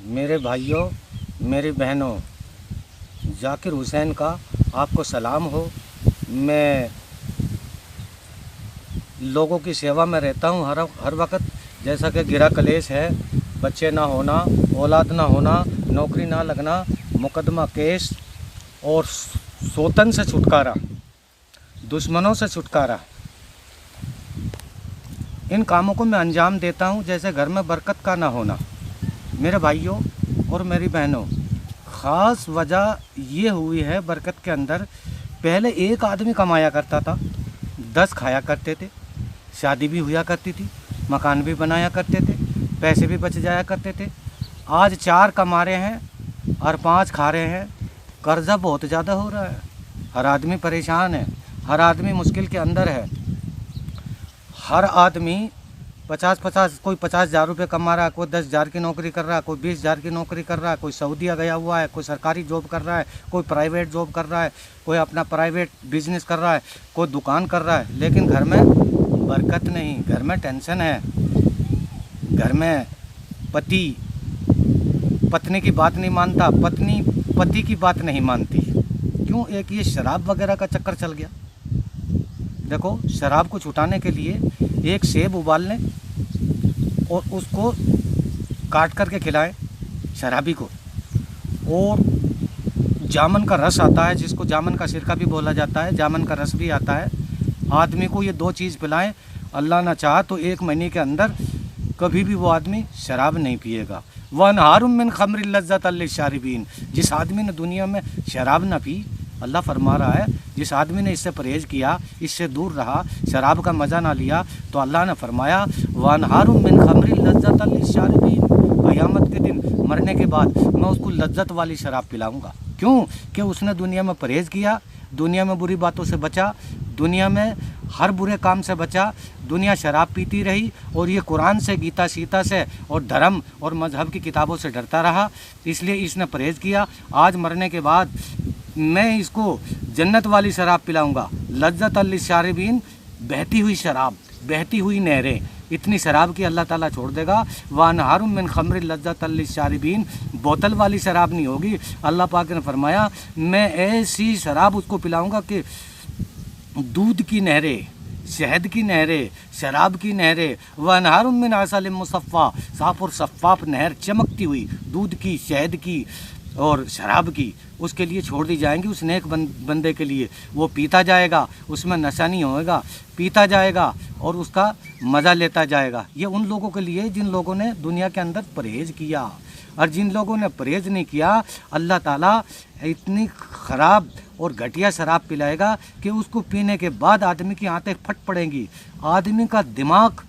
मेरे भाइयों, मेरी बहनों, जाकिर हुसैन का आपको सलाम हो। मैं लोगों की सेवा में रहता हूँ हर वक्त। जैसा कि गिरा कलेश है, बच्चे ना होना, औलाद ना होना, नौकरी ना लगना, मुकदमा केस और सोतन से छुटकारा, दुश्मनों से छुटकारा, इन कामों को मैं अंजाम देता हूँ। जैसे घर में बरकत का ना होना। मेरे भाइयों और मेरी बहनों, ख़ास वजह ये हुई है बरकत के अंदर। पहले एक आदमी कमाया करता था, 10 खाया करते थे, शादी भी हुआ करती थी, मकान भी बनाया करते थे, पैसे भी बच जाया करते थे। आज 4 कमा रहे हैं और 5 खा रहे हैं। कर्जा बहुत ज़्यादा हो रहा है, हर आदमी परेशान है, हर आदमी मुश्किल के अंदर है। हर आदमी 50-50, कोई 50,000 रुपये कमा रहा है, कोई 10,000 की नौकरी कर रहा है, कोई 20,000 की नौकरी कर रहा है, कोई सऊदीया गया हुआ है, कोई सरकारी जॉब कर रहा है, कोई प्राइवेट जॉब कर रहा है, कोई अपना प्राइवेट बिजनेस कर रहा है, कोई दुकान कर रहा है। लेकिन घर में बरकत नहीं, घर में टेंशन है। घर में पति पत्नी की बात नहीं मानता, पत्नी पति की बात नहीं मानती। क्यों? एक ये शराब वगैरह का चक्कर चल गया। देखो, शराब को छुटाने के लिए एक सेब उबाल लें और उसको काट करके खिलाएं शराबी को, और जामन का रस आता है, जिसको जामन का सिरका भी बोला जाता है, जामन का रस भी आता है। आदमी को ये 2 चीज़ पिलाएं, अल्लाह ना चाहा तो 1 महीने के अंदर कभी भी वो आदमी शराब नहीं पिएगा। वनहारुम मिन खम्रिल लज़्ज़तल लिश्शारिबीन। जिस आदमी ने दुनिया में शराब ना पी, अल्लाह फरमा रहा है, जिस आदमी ने इससे परहेज़ किया, इससे दूर रहा, शराब का मज़ा ना लिया, तो अल्लाह ने फरमाया वनहारुम मिन खम्रिल लज़्ज़तल लिश्शारिबीन। क़यामत के दिन मरने के बाद मैं उसको लज्जत वाली शराब पिलाऊंगा। क्यों? कि उसने दुनिया में परहेज़ किया, दुनिया में बुरी बातों से बचा, दुनिया में हर बुरे काम से बचा, दुनिया शराब पीती रही और ये कुरान से, गीता सीता से और धर्म और मज़हब की किताबों से डरता रहा, इसलिए इसने परहेज़ किया। आज मरने के बाद मैं इसको जन्नत वाली शराब पिलाऊंगा, लज्जतल लिश्शारिबीन, बहती हुई शराब, बहती हुई नहरें, इतनी शराब की अल्लाह ताला छोड़ देगा। वनहारुम मिन खम्रिल लज़्ज़तल लिश्शारिबीन, बोतल वाली शराब नहीं होगी। अल्लाह पाक ने फरमाया मैं ऐसी शराब उसको पिलाऊंगा कि दूध की नहरें, शहद की नहरें, शराब की नहरें, वनहारुम मिन असलिम मुसफ़्फ़ा, साफ़ और शफ़ाफ़ नहर चमकती हुई दूध की, शहद की और शराब की उसके लिए छोड़ दी जाएंगी। उस नेक बंदे के लिए वो पीता जाएगा, उसमें नशा नहीं होएगा, पीता जाएगा और उसका मज़ा लेता जाएगा। ये उन लोगों के लिए जिन लोगों ने दुनिया के अंदर परहेज़ किया, और जिन लोगों ने परहेज़ नहीं किया, अल्लाह ताला इतनी ख़राब और घटिया शराब पिलाएगा कि उसको पीने के बाद आदमी की आंतें फट पड़ेंगी, आदमी का दिमाग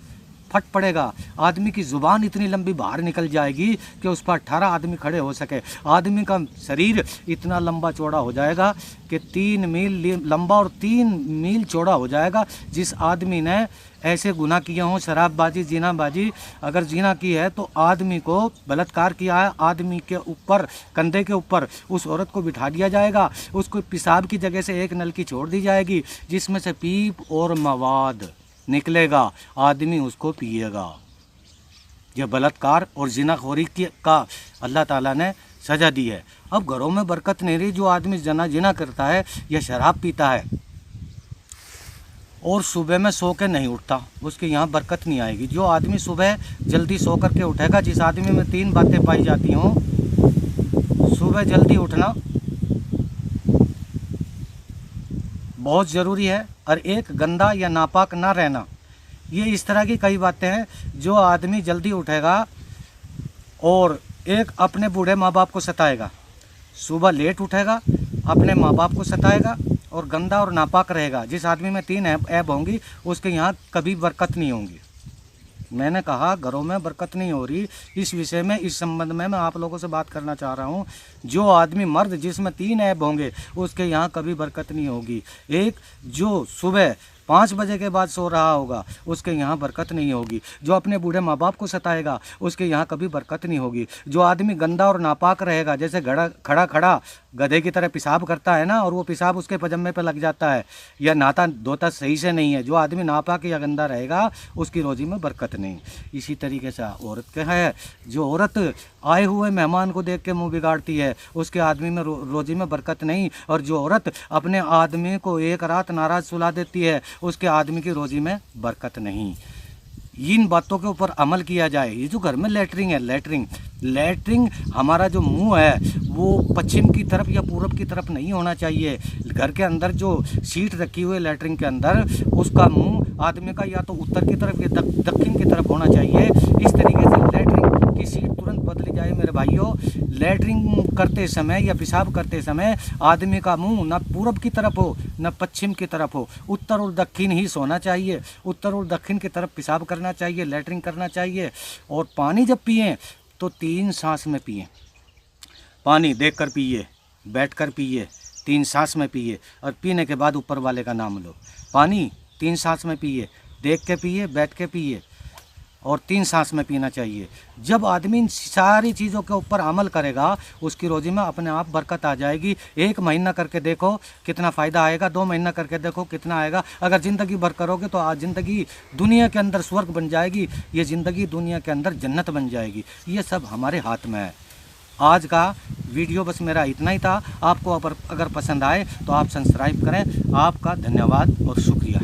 फट पड़ेगा, आदमी की ज़ुबान इतनी लंबी बाहर निकल जाएगी कि उस पर 18 आदमी खड़े हो सके। आदमी का शरीर इतना लंबा चौड़ा हो जाएगा कि 3 मील लंबा और 3 मील चौड़ा हो जाएगा। जिस आदमी ने ऐसे गुनाह किए हों, शराबबाजी, जीनाबाजी, अगर जीना की है तो आदमी को बलात्कार किया है, आदमी के ऊपर, कंधे के ऊपर उस औरत को बिठा दिया जाएगा, उसको पेशाब की जगह से एक नलकी छोड़ दी जाएगी जिसमें से पीप और मवाद निकलेगा, आदमी उसको पिएगा। यह बलात्कार और जिनाखोरी का अल्लाह ताला ने सज़ा दी है। अब घरों में बरकत नहीं रही। जो आदमी जिना करता है या शराब पीता है और सुबह में सो के नहीं उठता, उसके यहाँ बरकत नहीं आएगी। जो आदमी सुबह जल्दी सो करके उठेगा, जिस आदमी में 3 बातें पाई जाती हों, सुबह जल्दी उठना बहुत ज़रूरी है, और एक गंदा या नापाक ना रहना। ये इस तरह की कई बातें हैं। जो आदमी जल्दी उठेगा और एक अपने बूढ़े माँ बाप को सताएगा, सुबह लेट उठेगा, अपने माँ बाप को सताएगा और गंदा और नापाक रहेगा, जिस आदमी में 3 ऐब होंगी उसके यहाँ कभी बरकत नहीं होंगी। मैंने कहा घरों में बरकत नहीं हो रही। इस विषय में, इस संबंध में मैं आप लोगों से बात करना चाह रहा हूँ। जो आदमी मर्द जिसमें 3 ऐब होंगे उसके यहाँ कभी बरकत नहीं होगी। एक, जो सुबह 5 बजे के बाद सो रहा होगा उसके यहाँ बरकत नहीं होगी। जो अपने बूढ़े माँ बाप को सताएगा उसके यहाँ कभी बरकत नहीं होगी। जो आदमी गंदा और नापाक रहेगा, जैसे खड़ा गधे की तरह पेशाब करता है ना, और वो पेशाब उसके पजामे पे लग जाता है, या नहाता धोता सही से नहीं है, जो आदमी नापाक या गंदा रहेगा उसकी रोज़ी में बरकत नहीं। इसी तरीके से औरत क्या है, जो औरत आए हुए मेहमान को देख के मुँह बिगाड़ती है, उसके आदमी में रोज़ी में बरकत नहीं। और जो औरत अपने आदमी को एक रात नाराज़ सुला देती है, उसके आदमी की रोज़ी में बरकत नहीं। इन बातों के ऊपर अमल किया जाए। ये जो घर में लेटरिंग है, लेटरिंग हमारा जो मुंह है वो पश्चिम की तरफ या पूरब की तरफ नहीं होना चाहिए। घर के अंदर जो सीट रखी हुई है लेटरिंग के अंदर, उसका मुंह आदमी का या तो उत्तर की तरफ या दक्षिण की तरफ होना चाहिए। इस तरीके से लेटरिंग की सीट तुरंत बदली जाए मेरे भाइयों। लेटरिंग करते समय या पेशाब करते समय आदमी का मुंह न पूरब की तरफ हो न पश्चिम की तरफ हो, उत्तर और दक्षिण ही सोना चाहिए। उत्तर और दक्षिण की तरफ पेशाब करना चाहिए, लेटरिंग करना चाहिए। और पानी जब पिएं तो 3 सांस में पिएं। पानी देख कर पिए, बैठ कर पिए, 3 सांस में पिए, और पीने के बाद ऊपर वाले का नाम लो। पानी 3 सांस में पिए, देख के पिए, बैठ के पिए, और 3 सांस में पीना चाहिए। जब आदमी इन सारी चीज़ों के ऊपर अमल करेगा, उसकी रोज़ी में अपने आप बरकत आ जाएगी। 1 महीना करके देखो कितना फ़ायदा आएगा, 2 महीना करके देखो कितना आएगा। अगर ज़िंदगी भर करोगे तो आज ज़िंदगी दुनिया के अंदर स्वर्ग बन जाएगी, ये ज़िंदगी दुनिया के अंदर जन्नत बन जाएगी। ये सब हमारे हाथ में है। आज का वीडियो बस मेरा इतना ही था। आपको अगर पसंद आए तो आप सब्सक्राइब करें। आपका धन्यवाद और शुक्रिया।